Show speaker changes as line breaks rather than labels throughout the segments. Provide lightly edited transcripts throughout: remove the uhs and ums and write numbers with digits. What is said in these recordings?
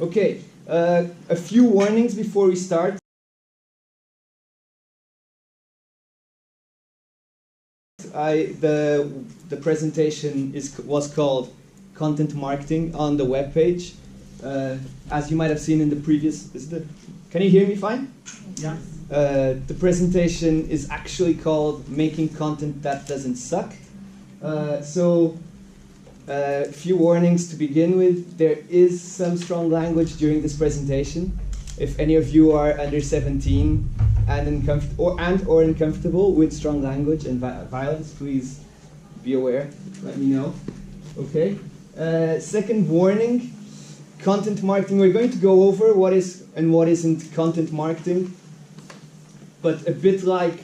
Okay, a few warnings before we start. The presentation was called Content Marketing on the webpage. As you might have seen in the previous, can you hear me fine?
Yeah.
The presentation is actually called Making Content That Doesn't Suck. A few warnings to begin with. There is some strong language during this presentation. If any of you are under 17 and uncomfortable with strong language and violence, please be aware. Let me know. Okay. Second warning: content marketing. We're going to go over what is and what isn't content marketing, but a bit like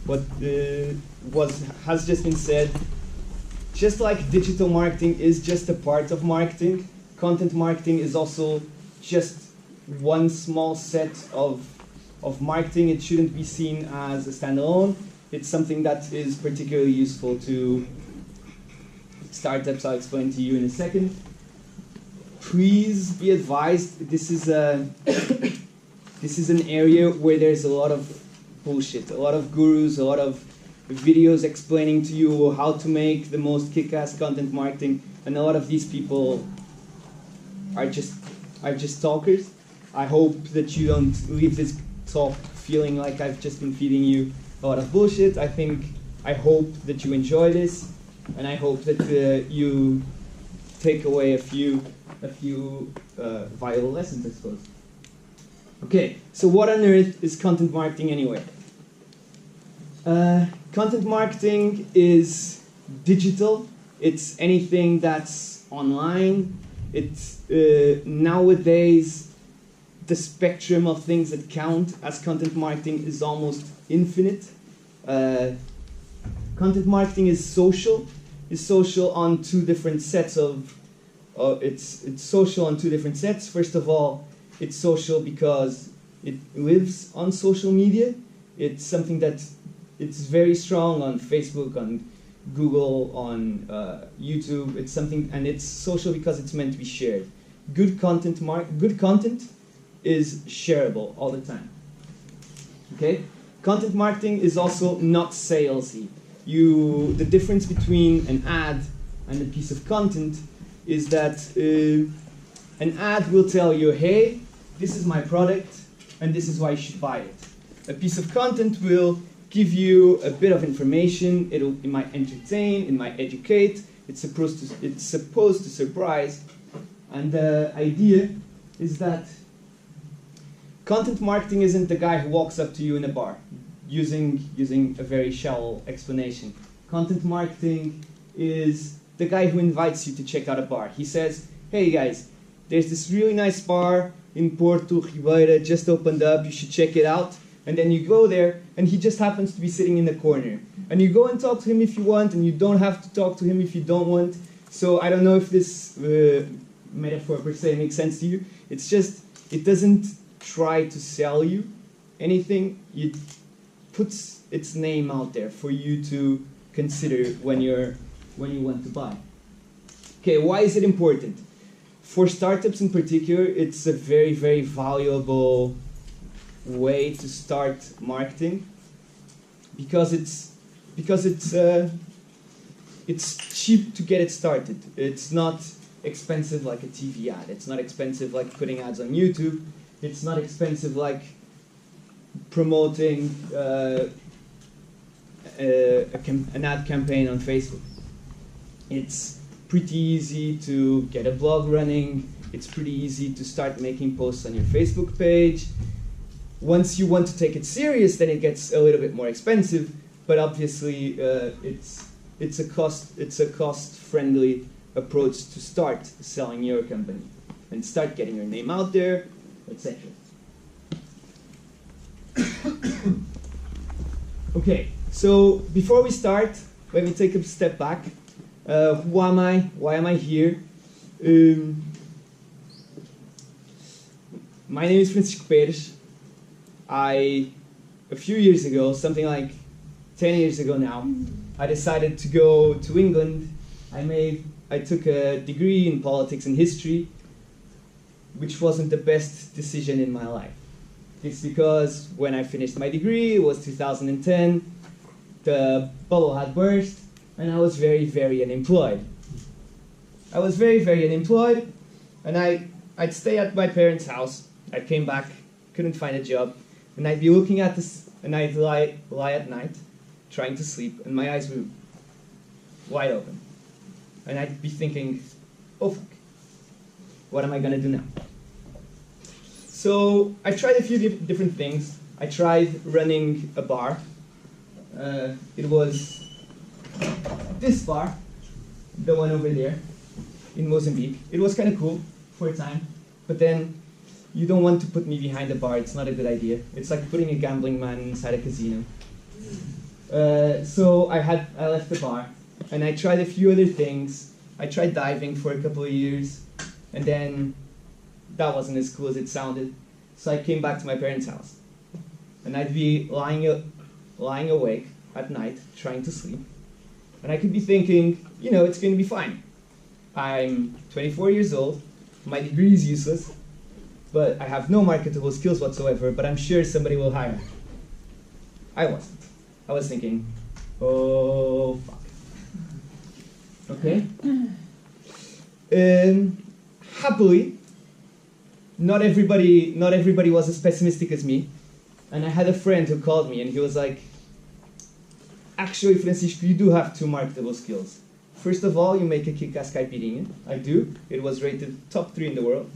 what has just been said. Just like digital marketing is just a part of marketing, content marketing is also just one small set of marketing. It shouldn't be seen as a standalone. It's something that is particularly useful to startups. I'll explain to you in a second. Please be advised, this is an area where there's a lot of bullshit, a lot of gurus, a lot of videos explaining to you how to make the most kick-ass content marketing, and a lot of these people are just talkers. I hope that you don't leave this talk feeling like I've just been feeding you a lot of bullshit. I hope that you enjoy this, and I hope that you take away a few vital lessons, I suppose. Okay, so what on earth is content marketing anyway? Content marketing is digital. It's anything that's online. It's nowadays the spectrum of things that count as content marketing is almost infinite. Content marketing is social. It's social on two different sets it's social on two different sets. First of all, it's social because it lives on social media. It's something that it's very strong on Facebook, on Google, on YouTube. It's something, and it's social because it's meant to be shared. Good content is shareable all the time. Okay, content marketing is also not salesy. The difference between an ad and a piece of content is that an ad will tell you, hey, this is my product, and this is why you should buy it. A piece of content will give you a bit of information. It might entertain, it might educate. It's supposed to surprise. And the idea is that content marketing isn't the guy who walks up to you in a bar, using a very shallow explanation. Content marketing is the guy who invites you to check out a bar. He says, hey guys, there's this really nice bar in Porto Ribeira, just opened up, you should check it out. And then you go there, and he just happens to be sitting in the corner. And you go and talk to him if you want, and you don't have to talk to him if you don't want. So I don't know if this metaphor per se makes sense to you. It's just, it doesn't try to sell you anything. It puts its name out there for you to consider when you want to buy. Okay, why is it important? For startups in particular, it's a very, very valuable way to start marketing because it's cheap to get it started. It's not expensive like a TV ad. It's not expensive like putting ads on YouTube. It's not expensive like promoting an ad campaign on Facebook. It's pretty easy to get a blog running. It's pretty easy to start making posts on your Facebook page. Once you want to take it serious, then it gets a little bit more expensive. But obviously, it's a cost-friendly approach to start selling your company and start getting your name out there, etc. Okay, so before we start, let me take a step back. Who am I? Why am I here? My name is Francisco Pérez. A few years ago, something like 10 years ago now, I decided to go to England. I took a degree in politics and history, which wasn't the best decision in my life. It's because when I finished my degree, it was 2010, the bubble had burst, and I was very, very unemployed. I was very, very unemployed, and I'd stay at my parents' house. I came back, couldn't find a job, and I'd be looking at this, and I'd lie at night, trying to sleep, and my eyes were wide open. And I'd be thinking, oh fuck, what am I gonna do now? So I tried a few different things. I tried running a bar. It was this bar, the one over there, in Mozambique. It was kind of cool for a time, but then you don't want to put me behind a bar. It's not a good idea. It's like putting a gambling man inside a casino. So I left the bar, and I tried a few other things. I tried diving for a couple of years, and then that wasn't as cool as it sounded. So I came back to my parents' house, and I'd be lying awake at night, trying to sleep, and I could be thinking, you know, it's going to be fine. I'm 24 years old, my degree is useless, but I have no marketable skills whatsoever, but I'm sure somebody will hire me. I wasn't. I was thinking, oh, fuck. Okay? Happily, not everybody was as pessimistic as me, and I had a friend who called me, and he was like, actually, Francisco, you do have 2 marketable skills. First of all, you make a kick-ass caipirinha. I do. It was rated top 3 in the world.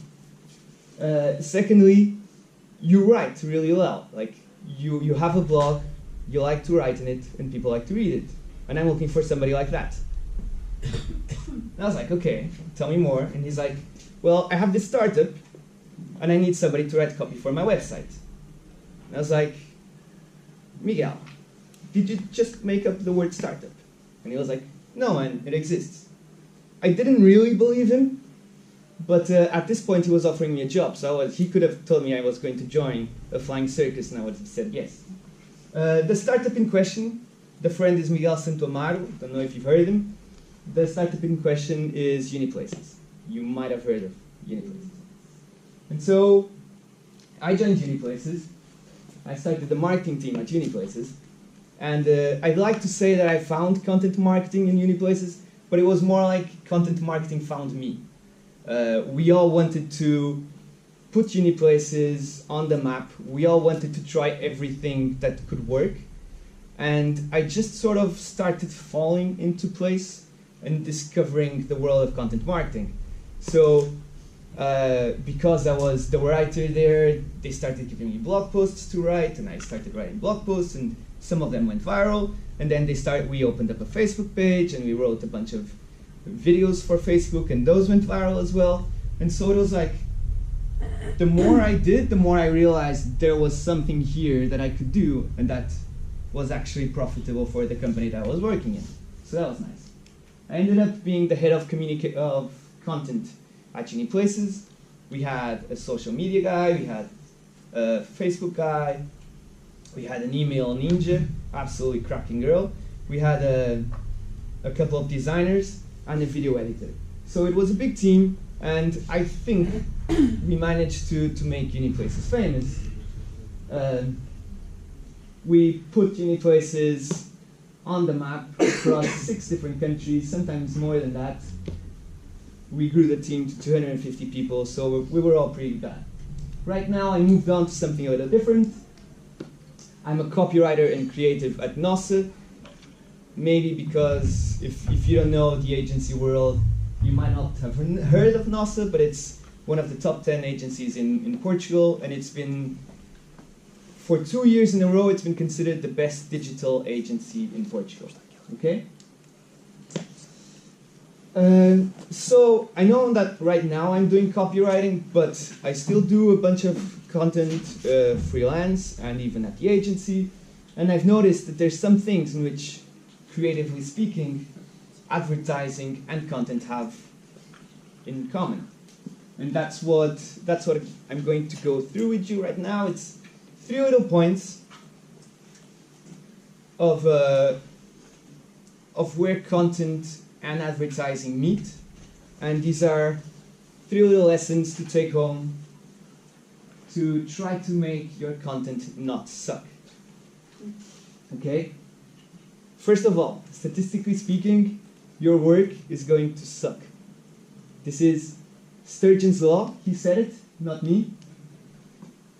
Secondly, you write really well. Like, you have a blog, you like to write in it, and people like to read it. And I'm looking for somebody like that. And I was like, okay, tell me more. And he's like, well, I have this startup, and I need somebody to write copy for my website. And I was like, Miguel, did you just make up the word startup? And he was like, no, man, it exists. I didn't really believe him, but at this point he was offering me a job, so he could have told me I was going to join a flying circus, and I would have said yes. The startup in question, the friend is Miguel Santomaro, don't know if you've heard of him. The startup in question is Uniplaces. You might have heard of Uniplaces. And so I joined Uniplaces. I started the marketing team at Uniplaces. And I'd like to say that I found content marketing in Uniplaces, but it was more like content marketing found me. We all wanted to put Uniplaces on the map. We all wanted to try everything that could work. And I just sort of started falling into place and discovering the world of content marketing. So because I was the writer there, they started giving me blog posts to write, and I started writing blog posts, and some of them went viral, and then we opened up a Facebook page, and we wrote a bunch of videos for Facebook, and those went viral as well. And so it was like, the more I did, the more I realized there was something here that I could do, and that was actually profitable for the company that I was working in. So that was nice. I ended up being the head of content at Uniplaces. We had a social media guy, we had a Facebook guy, we had an email ninja, absolutely cracking girl. We had a couple of designers and a video editor. So it was a big team, and I think we managed to make Uniplaces famous. We put Uniplaces on the map across 6 different countries, sometimes more than that. We grew the team to 250 people, so we were all pretty bad. Right now, I moved on to something a little different. I'm a copywriter and creative at Nossa, maybe because if you don't know the agency world, you might not have heard of Nossa, but it's one of the top 10 agencies in Portugal, and it's been, for 2 years in a row, it's been considered the best digital agency in Portugal. Okay? So I know that right now I'm doing copywriting, but I still do a bunch of content freelance and even at the agency, and I've noticed that there's some things in which, creatively speaking, advertising and content have in common. And that's what I'm going to go through with you right now. It's 3 little points of where content and advertising meet, and these are 3 little lessons to take home to try to make your content not suck. Okay? First of all, statistically speaking, your work is going to suck. This is Sturgeon's law. He said it, not me.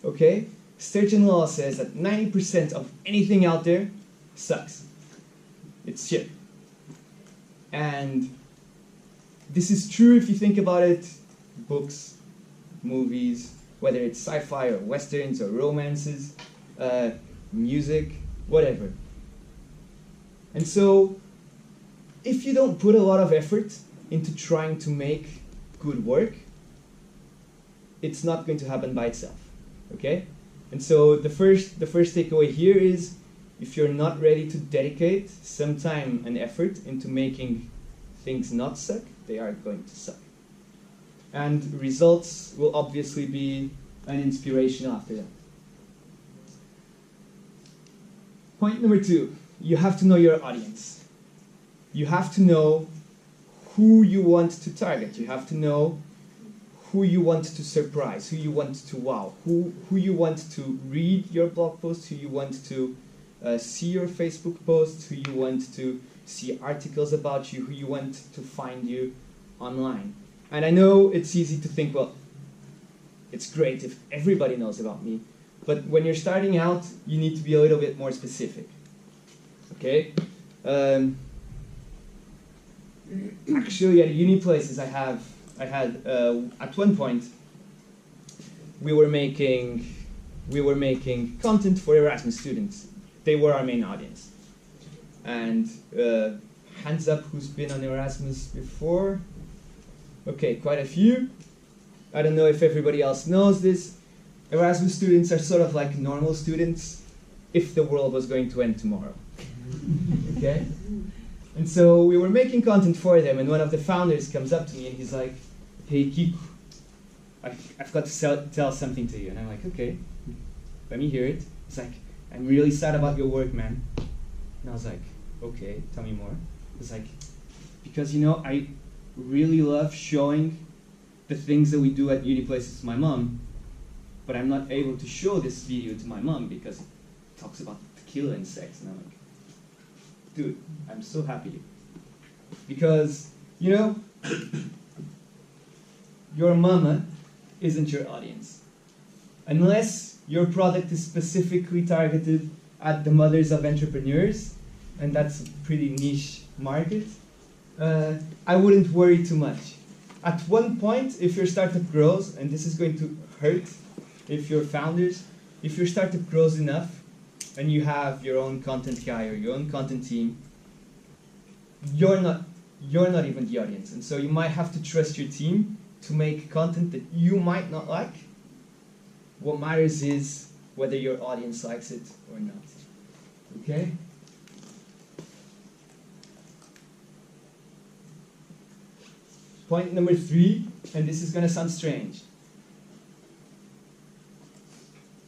Okay? Sturgeon's law says that 90% of anything out there sucks. It's shit. And this is true if you think about it. Books, movies, whether it's sci-fi or westerns or romances, music, whatever. And so, if you don't put a lot of effort into trying to make good work, it's not going to happen by itself. Okay? And so the first takeaway here is, if you're not ready to dedicate some time and effort into making things not suck, they are going to suck. And results will obviously be an inspiration after that. Point number 2, you have to know your audience. You have to know who you want to target. You have to know who you want to surprise, who you want to wow, who you want to read your blog post, who you want to see your Facebook posts, who you want to see articles about you, who you want to find you online. And I know it's easy to think, well, it's great if everybody knows about me, but when you're starting out, you need to be a little bit more specific. Okay? Actually, at uni places, I had at one point we were making content for Erasmus students. They were our main audience. And hands up, who's been on Erasmus before? Okay, quite a few. I don't know if everybody else knows this. Erasmus students are sort of like normal students if the world was going to end tomorrow. Okay? And so we were making content for them, and one of the founders comes up to me and he's like, "Hey, Kiko, I've got to tell something to you." And I'm like, "Okay, let me hear it." He's like, "I'm really sad about your work, man." And I was like, "Okay, tell me more." He's like, "Because, I really love showing the things that we do at uni places to my mom, but I'm not able to show this video to my mom because it talks about tequila and sex." And I'm like, "Dude, I'm so happy." Because, your mama isn't your audience. Unless your product is specifically targeted at the mothers of entrepreneurs, and that's a pretty niche market, I wouldn't worry too much. At one point, if your startup grows, and this is going to hurt if you're founders, if your startup grows enough, and you have your own content guy or your own content team, you're not even the audience. And so you might have to trust your team to make content that you might not like. What matters is whether your audience likes it or not. Okay? Point number 3, and this is going to sound strange.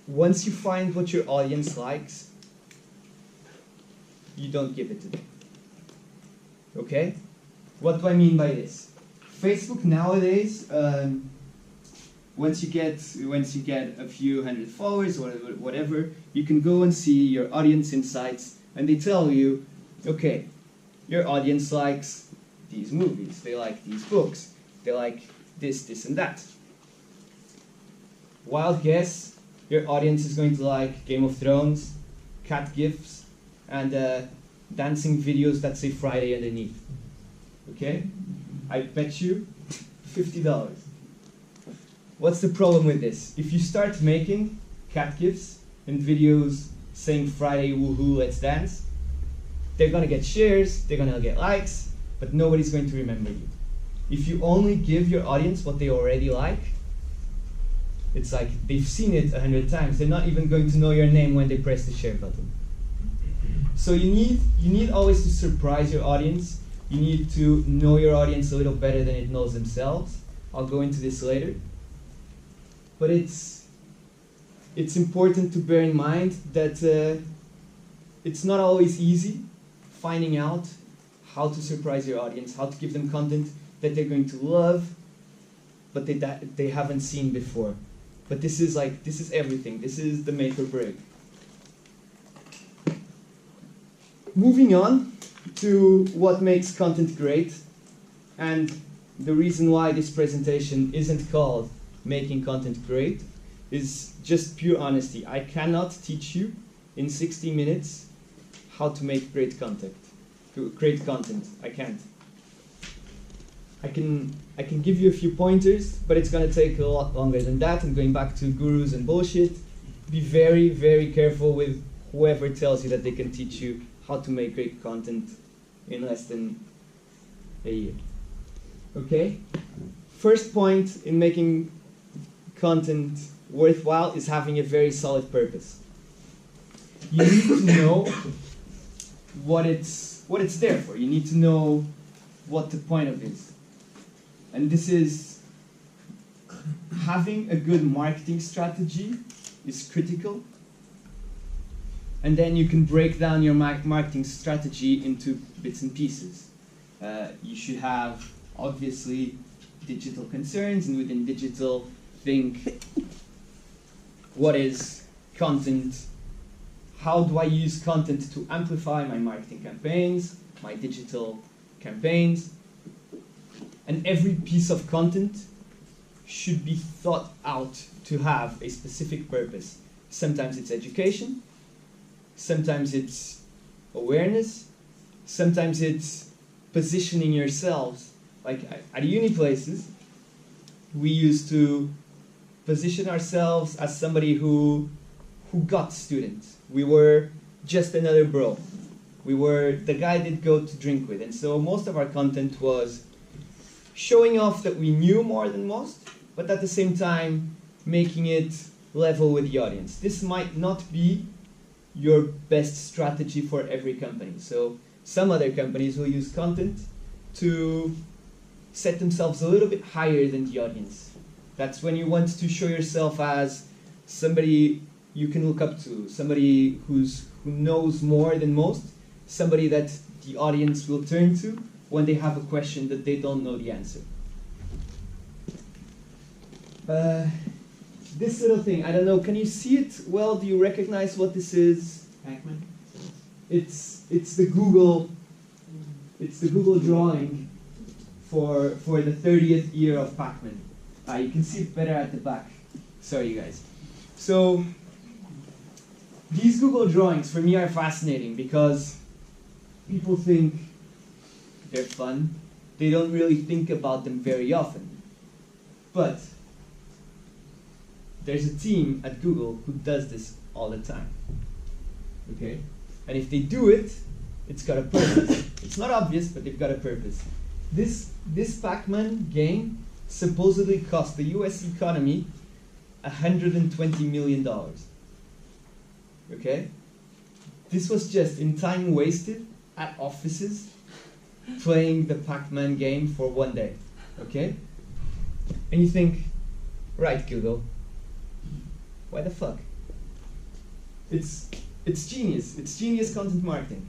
Once you find what your audience likes, you don't give it to them. Okay? What do I mean by this? Facebook nowadays, once you get a few hundred followers or whatever, you can go and see your audience insights, and they tell you, okay, your audience likes these movies, they like these books, they like this and that. Wild guess. Your audience is going to like Game of Thrones, cat gifs, and dancing videos that say Friday underneath. Okay? I bet you $50. What's the problem with this? If you start making cat gifs and videos saying Friday, woohoo, let's dance, they're going to get shares, they're going to get likes, but nobody's going to remember you. If you only give your audience what they already like, it's like they've seen it 100 times. They're not even going to know your name when they press the share button. So you need always to surprise your audience. You need to know your audience a little better than it knows themselves. I'll go into this later. But it's important to bear in mind that it's not always easy finding out how to surprise your audience, how to give them content that they're going to love. but they haven't seen before. But this is everything. This is the make or break. Moving on to what makes content great, and the reason why this presentation isn't called Making Content Great is just pure honesty. I cannot teach you in 60 minutes how to make great content. I can't. I can give you a few pointers, but it's going to take a lot longer than that. And going back to gurus and bullshit, be very, very careful with whoever tells you that they can teach you how to make great content in less than a year. Okay? First point in making content worthwhile is having a very solid purpose. You need to know what it's there for. You need to know what the point of it is. And this is having a good marketing strategy is critical. And then you can break down your marketing strategy into bits and pieces. You should have, obviously, digital concerns, and within digital, think what is content, how do I use content to amplify my marketing campaigns, my digital campaigns, and every piece of content should be thought out to have a specific purpose. Sometimes it's education, sometimes it's awareness, sometimes it's positioning yourselves. Like at uni places, we used to position ourselves as somebody who got students. We were just another bro. We were the guy they'd go to drink with. And so most of our content was showing off that we knew more than most, but at the same time making it level with the audience. This might not be your best strategy for every company. So some other companies will use content to set themselves a little bit higher than the audience. That's when you want to show yourself as somebody you can look up to, somebody who knows more than most, somebody that the audience will turn to when they have a question that they don't know the answer. This little thing, I don't know, can you see it well? Do you recognize what this is?
Pac-Man?
It's the Google drawing for the 30th year of Pac-Man. You can see it better at the back. Sorry, you guys. So these Google drawings for me are fascinating because people think they're fun. They don't really think about them very often. But there's a team at Google who does this all the time. Okay? And if they do it, it's got a purpose. It's not obvious, but they've got a purpose. This Pac-Man game supposedly cost the US economy $120 million. Okay? This was just in time wasted at offices playing the Pac-Man game for one day. Okay? And you think, right, Google, why the fuck? It's genius. It's genius content marketing.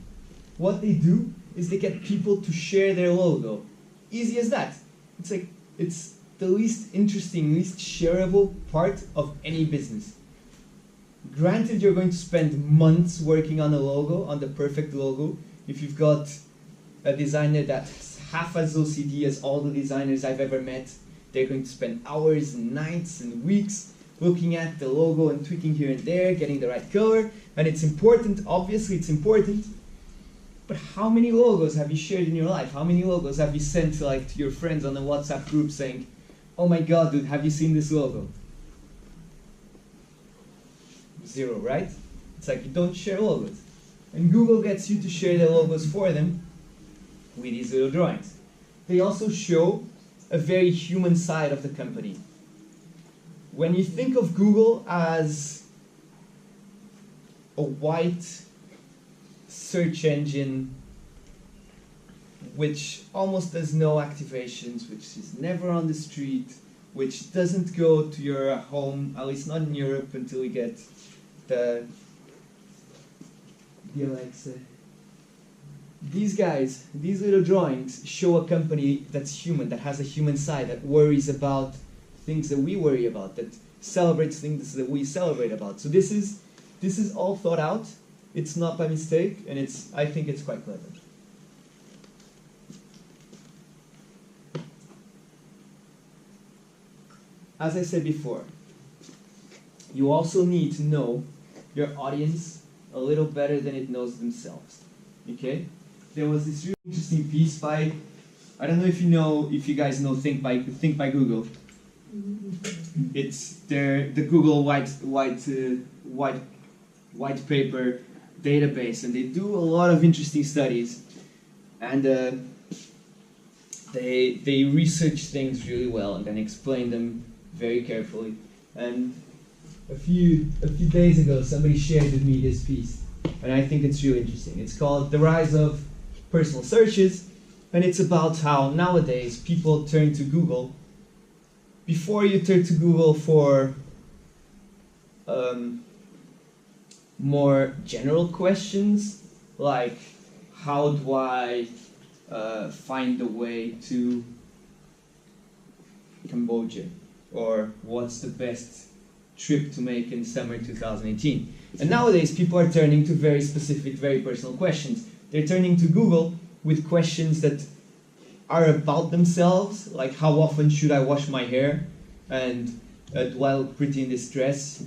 What they do is they get people to share their logo. Easy as that. It's like, it's the least interesting, least shareable part of any business. Granted, you're going to spend months working on a logo, on the perfect logo. If you've got a designer that's half as OCD as all the designers I've ever met, they're going to spend hours and nights and weeks looking at the logo and tweaking here and there, getting the right color. And it's important, obviously it's important. But how many logos have you shared in your life? How many logos have you sent to your friends on the WhatsApp group saying, oh my god, dude, have you seen this logo? Zero, right? It's like you don't share logos. And Google gets you to share their logos for them with these little drawings. They also show a very human side of the company. When you think of Google as a white search engine which almost does no activations, which is never on the street, which doesn't go to your home, at least not in Europe, until we get the Alexa. These guys, these little drawings show a company that's human, that has a human side, that worries about things that we worry about, that celebrates things that we celebrate about. So this is all thought out. It's not by mistake, and I think it's quite clever. As I said before, you also need to know your audience a little better than it knows themselves. Okay? There was this really interesting piece by, I don't know if you guys know Think by Google. It's the Google white paper database, and they do a lot of interesting studies, and they research things really well and then explain them very carefully. And a few days ago, somebody shared with me this piece, and I think it's really interesting. It's called "The Rise of Personal Searches," and it's about how nowadays people turn to Google. Before you turn to Google for more general questions, like how do I find the way to Cambodia, or what's the best trip to make in summer 2018. And nowadays people are turning to very specific, very personal questions. They're turning to Google with questions that are about themselves, like how often should I wash my hair, and do I look pretty in this dress,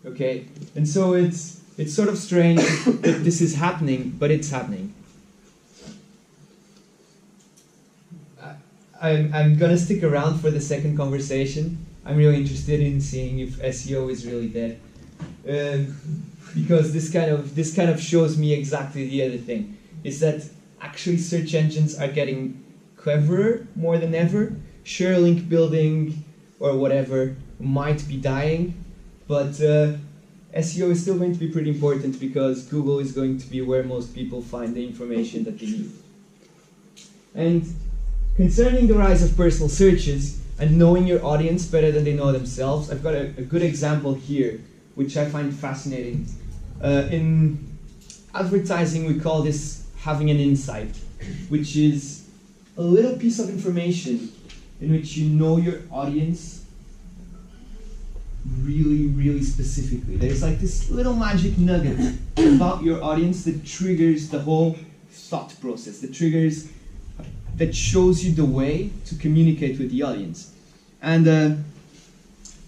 okay? And so it's sort of strange that this is happening, but it's happening. I'm gonna stick around for the second conversation. I'm really interested in seeing if SEO is really dead, because this kind of shows me exactly the other thing, is that actually search engines are getting cleverer more than ever. Sure, link building or whatever might be dying, but SEO is still going to be pretty important, because Google is going to be where most people find the information that they need. And concerning the rise of personal searches and knowing your audience better than they know themselves, I've got a good example here, which I find fascinating. In advertising, we call this having an insight, which is a little piece of information in which you know your audience really, really specifically. There's like this little magic nugget about your audience that triggers the whole thought process, that shows you the way to communicate with the audience. And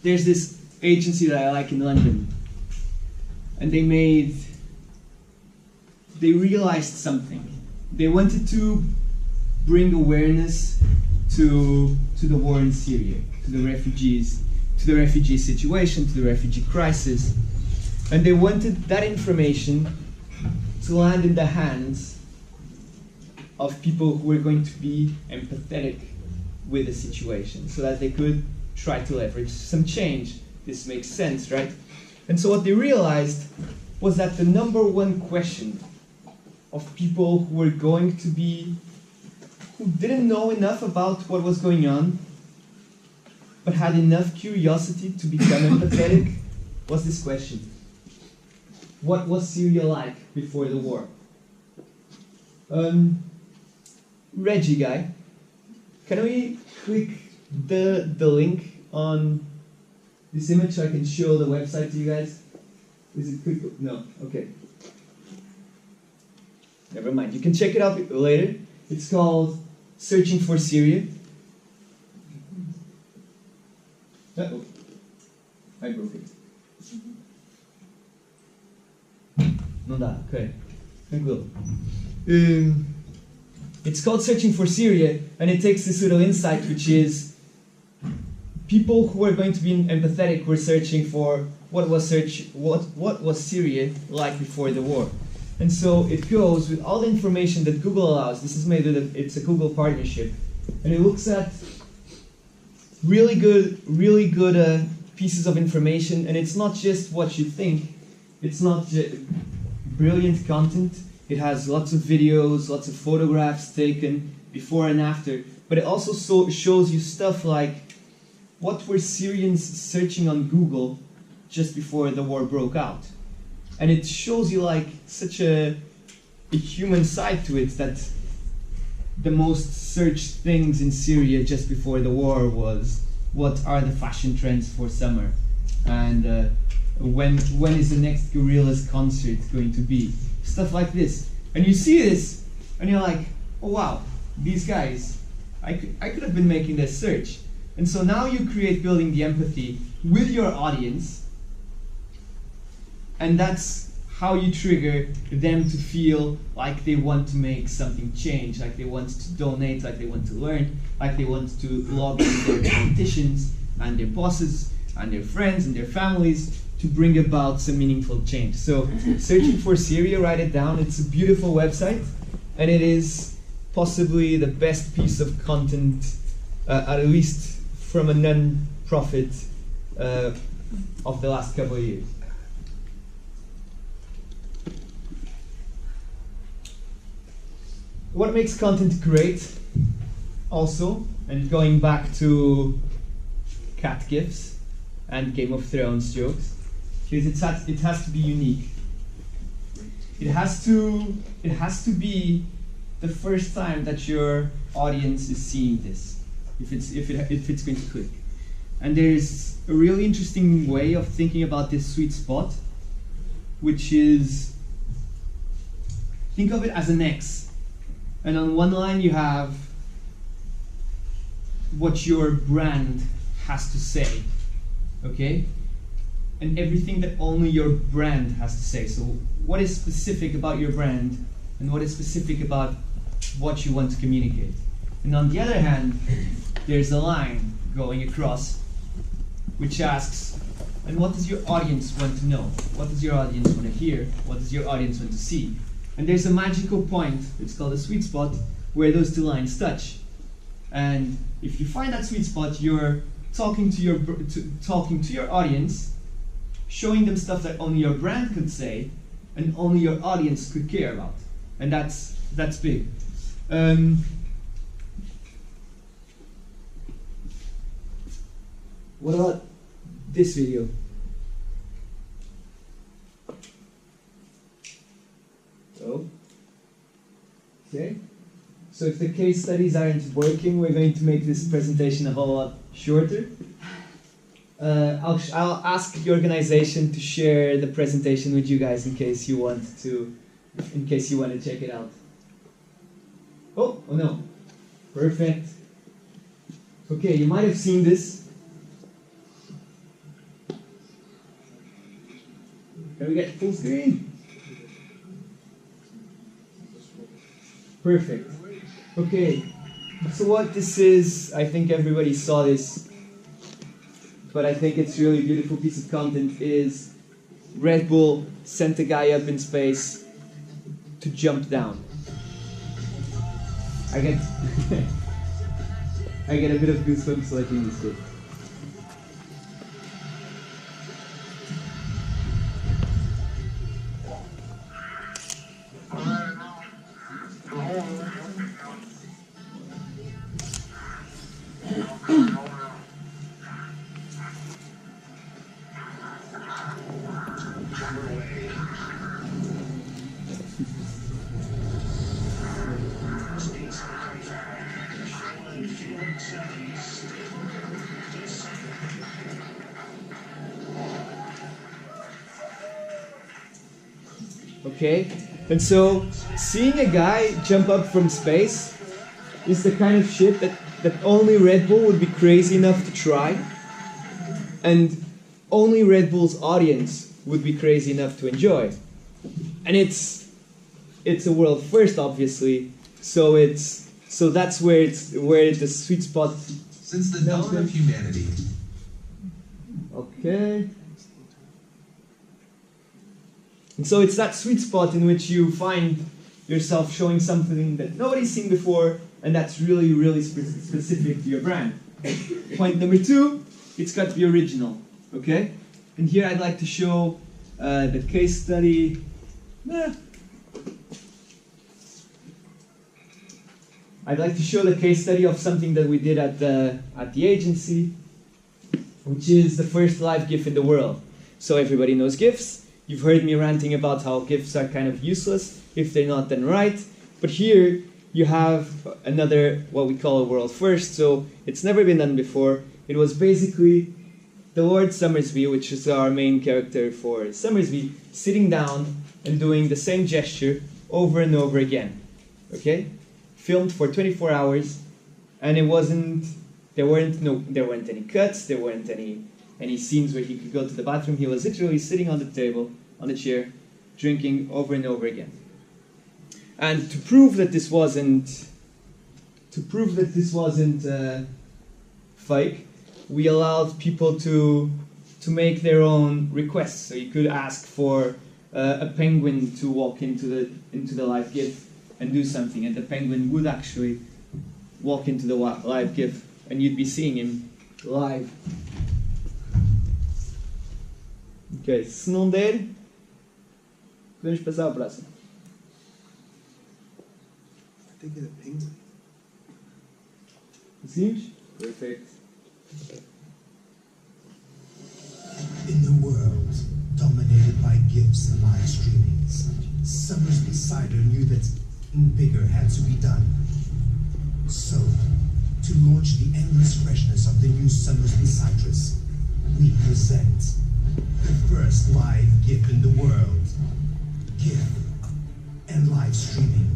there's this agency that I like in London, and they realized something. They wanted to bring awareness to the war in Syria, to the refugee situation, to the refugee crisis, and they wanted that information to land in the hands of people who were going to be empathetic with the situation, so that they could try to leverage some change. This makes sense, right? And so what they realized was that the number one question of people who didn't know enough about what was going on, but had enough curiosity to become empathetic, was this question: what was Syria like before the war? Reggie guy, can we click the link on this image so I can show the website to you guys? Is it quick? No, okay. Never mind, you can check it out later. It's called Searching for Syria. Uh-oh, I broke it. Não dá, ok. Tranquilo. It's called Searching for Syria, and it takes this little insight, which is people who are going to be empathetic were searching for what was Syria like before the war. And so it goes with all the information that Google allows. This is it's a Google partnership, and it looks at really good pieces of information, and it's not just what you think. It's not just brilliant content. It has lots of videos, lots of photographs taken before and after, but it also shows you stuff like what were Syrians searching on Google just before the war broke out. And it shows you like such a human side to it, that the most searched things in Syria just before the war was what are the fashion trends for summer, and when is the next Gorillaz concert going to be, stuff like this. And you see this, and you're like, oh wow, these guys, I could have been making this search. And so now you create building the empathy with your audience, and that's how you trigger them to feel like they want to make something change, like they want to donate, like they want to learn, like they want to lobby their politicians and their bosses and their friends and their families to bring about some meaningful change. So searching for Syria, write it down. It's a beautiful website, and it is possibly the best piece of content, at least from a non-profit, of the last couple of years. What makes content great also, and going back to cat gifs and Game of Thrones jokes, is it has to be unique. It has to be the first time that your audience is seeing this, if it's going to click. And there's a really interesting way of thinking about this sweet spot, which is, think of it as an X. And on one line you have what your brand has to say, okay? And everything that only your brand has to say. So what is specific about your brand, and what is specific about what you want to communicate? And on the other hand, there's a line going across which asks, and what does your audience want to know? What does your audience want to hear? What does your audience want to see? And there's a magical point, it's called a sweet spot, where those two lines touch. And if you find that sweet spot, you're talking to your audience, showing them stuff that only your brand could say, and only your audience could care about. And that's big. What about this video? Oh. Okay. So if the case studies aren't working, we're going to make this presentation a whole lot shorter. I'll ask the organization to share the presentation with you guys in case you want to check it out. Oh no. Perfect. Okay, you might have seen this. Can we get full screen? Perfect. Okay, so what this is, I think everybody saw this, but I think it's really a beautiful piece of content, is Red Bull sent a guy up in space to jump down. I get I get a bit of goosebumps watching this bit. Okay, and so seeing a guy jump up from space is the kind of shit that only Red Bull would be crazy enough to try, and only Red Bull's audience would be crazy enough to enjoy. And it's a world first, obviously, so that's where the sweet spot.
Since the dawn of humanity.
Okay. And so it's that sweet spot in which you find yourself showing something that nobody's seen before, and that's really, really specific to your brand. Point number 2, it's got to be original, okay? And here I'd like to show the case study. I'd like to show the case study of something that we did at the agency, which is the first live GIF in the world. So everybody knows GIFs. You've heard me ranting about how GIFs are kind of useless. If they're not, then right. But here you have another, what we call a world first. So it's never been done before. It was basically the Lord Summersby, which is our main character for Summersby, sitting down and doing the same gesture over and over again. Okay? Filmed for 24 hours, and there weren't any cuts, there weren't any scenes where he could go to the bathroom. He was literally sitting on the table, on the chair, drinking over and over again. And to prove that this wasn't fake, we allowed people to make their own requests. So you could ask for a penguin to walk into the live GIF and do something, and the penguin would actually walk into the live GIF, and you'd be seeing him live. Ok, se não der, podemos passar ao próximo.
Tem que ir a penguin.
Seguimos? Perfeito.
In the world dominated by GIFs and live streamings, Summersby Cider knew that bigger had to be done. So, to launch the endless freshness of the new Summersby Citrus, we present the first live GIF in the world. GIF and live streaming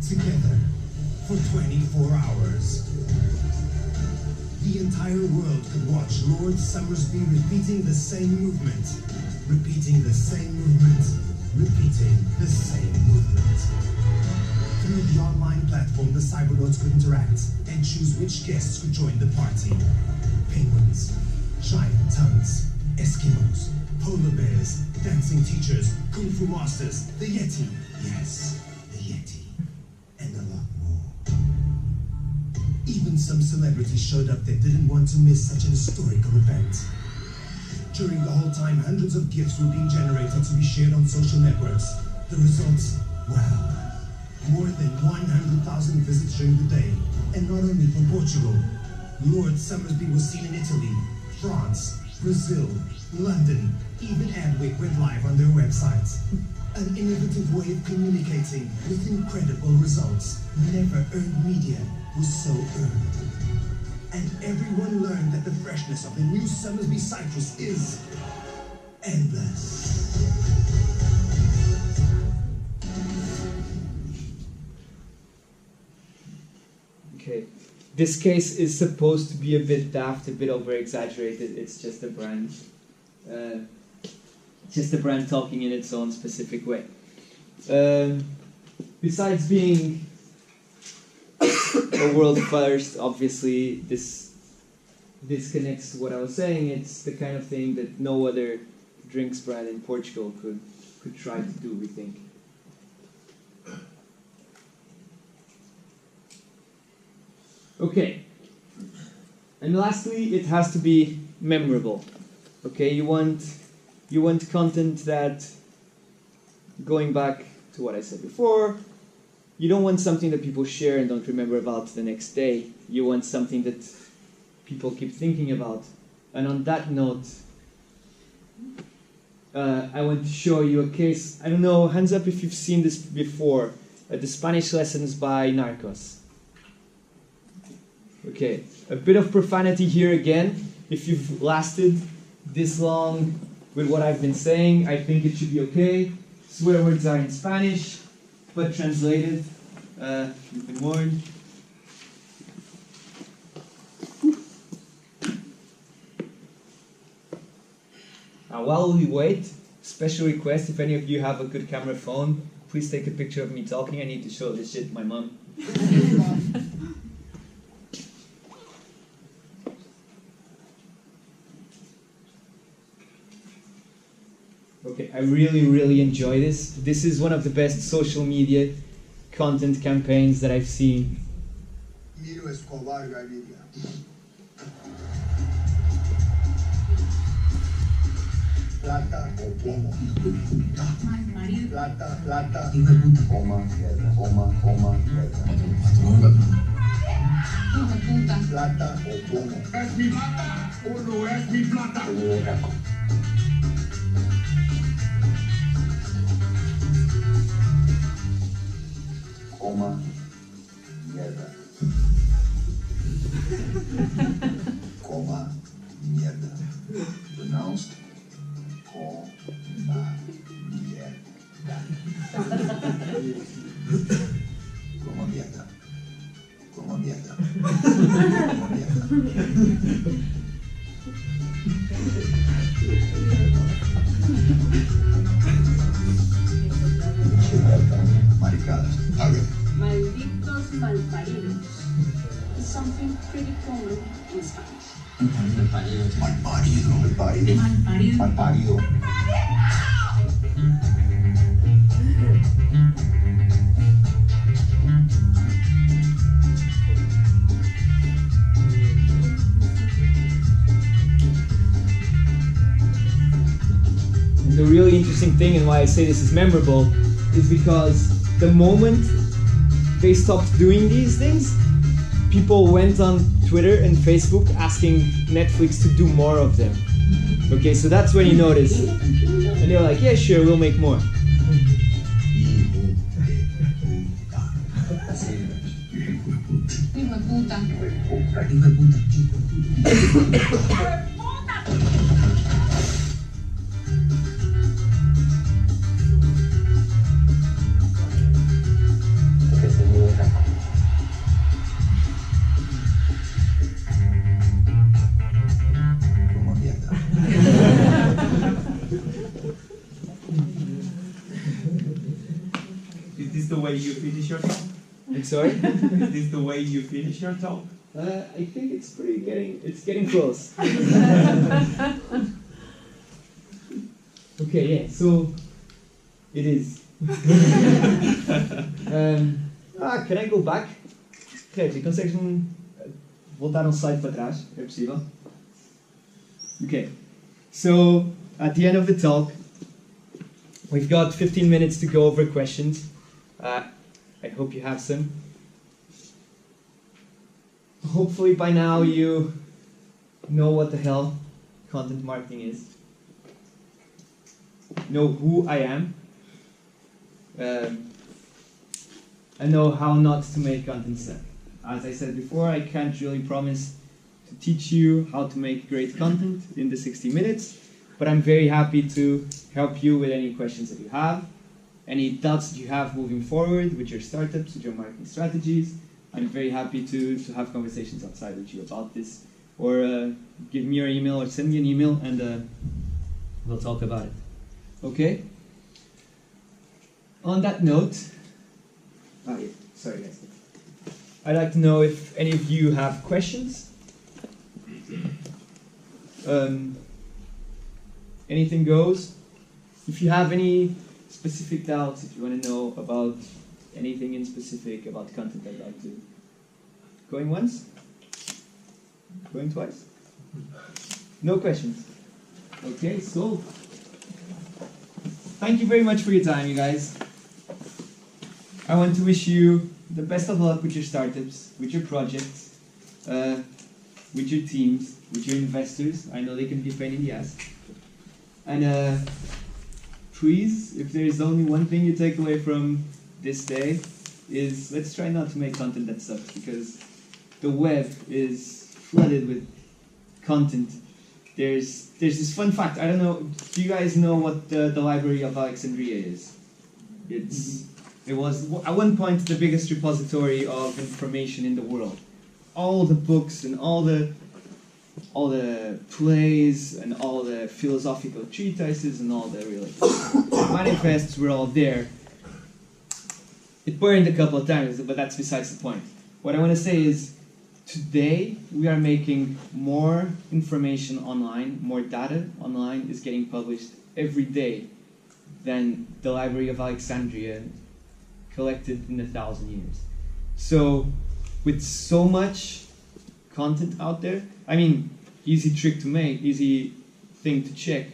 together for 24 hours. The entire world could watch Lord Summersby repeating the same movement, repeating the same movement, repeating the same movement. Through the online platform, the Cybernauts could interact and choose which guests could join the party. Penguins, giant tongues, Eskimos, polar bears, dancing teachers, kung fu masters, the Yeti, yes, the Yeti, and a lot more. Even some celebrities showed up that didn't want to miss such an historical event. During the whole time, hundreds of GIFs were being generated to be shared on social networks. The results, well, more than 100,000 visits during the day, and not only from Portugal. Lord Summersby was seen in Italy, France, Brazil, London, even Adwick went live on their websites. An innovative way of communicating with incredible results. Never earned media was so earned. And everyone learned that the freshness of the new Summersby Citrus is endless.
Okay. This case is supposed to be a bit daft, a bit over-exaggerated. It's just a brand. Just a brand talking in its own specific way. Besides being a world first, obviously this connects to what I was saying. It's the kind of thing that no other drinks brand in Portugal could try to do, we think. Okay. And lastly, it has to be memorable. Okay, you want content that, going back to what I said before, you don't want something that people share and don't remember about the next day. You want something that people keep thinking about. And on that note, I want to show you a case. I don't know, hands up if you've seen this before. The Spanish lessons by Narcos. Okay, a bit of profanity here again. If you've lasted this long with what I've been saying, I think it should be okay. Swear words are in Spanish, but translated, you've been warned. While we wait, special request, if any of you have a good camera phone, please take a picture of me talking. I need to show this shit to my mom. Okay, I really enjoy this. This is one of the best social media content campaigns that I've seen.
Plata o plomo. Plata. Coma, mierda. Coma, mierda. Plata o plomo. ¿Es mi plata o no es mi plata? Coma, mierda. Coma. Como mierda. Como mierda. Como mierda. Maricadas. Okay.
Malditos malparidos. It's something pretty common in Spanish.
Malparido. Malparido.
Malparido.
Malparido.
And the really interesting thing, and why I say this is memorable, is because the moment they stopped doing these things, people went on Twitter and Facebook asking Netflix to do more of them. Okay, so that's when you notice. And they were like, yeah, sure, we'll make more.
Hijo de puta.
Como mierda.
Is this the way you finish your talk?
I'm sorry?
Is this the way you finish your talk?
I think it's getting close. Okay, yeah, so it is. Can I go back? Gert, consegues voltar um slide para trás? É possível? Okay, so at the end of the talk, we've got 15 minutes to go over questions. I hope you have some. Hopefully by now you know what the hell content marketing is. Know who I am. I know how not to make content suck. As I said before, I can't really promise to teach you how to make great content in the 60 minutes, but I'm very happy to help you with any questions that you have, any doubts that you have moving forward with your startups, with your marketing strategies. I'm very happy to have conversations outside with you about this, or give me your email or send me an email and we'll talk about it. Okay? On that note, sorry guys. I'd like to know if any of you have questions. Anything goes. If you have any specific doubts, if you want to know about anything in specific about content, I'd like to. Going once? Going twice? No questions. Okay, so thank you very much for your time, you guys. I want to wish you the best of luck with your startups, with your projects, with your teams, with your investors. I know they can be a pain in the ass. And please, if there is only one thing you take away from this day, is let's try not to make content that sucks, because the web is flooded with content. There's this fun fact. I don't know. Do you guys know what the Library of Alexandria is? It was at one point the biggest repository of information in the world. All the books and all the plays and all the philosophical treatises and all the manifests were all there. It burned a couple of times, but that's besides the point. What I want to say is, today we are making more information online, more data online is getting published every day than the Library of Alexandria collected in 1,000 years. So, with so much content out there, I mean, easy trick to make, easy thing to check,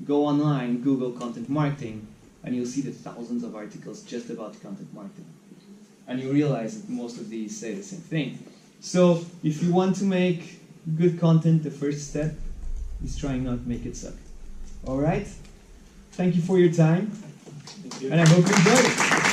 go online, Google content marketing, and you'll see the thousands of articles just about content marketing. And you realize that most of these say the same thing. So, if you want to make good content, the first step is trying not to make it suck. Alright? Thank you for your time, and I hope you enjoyed it.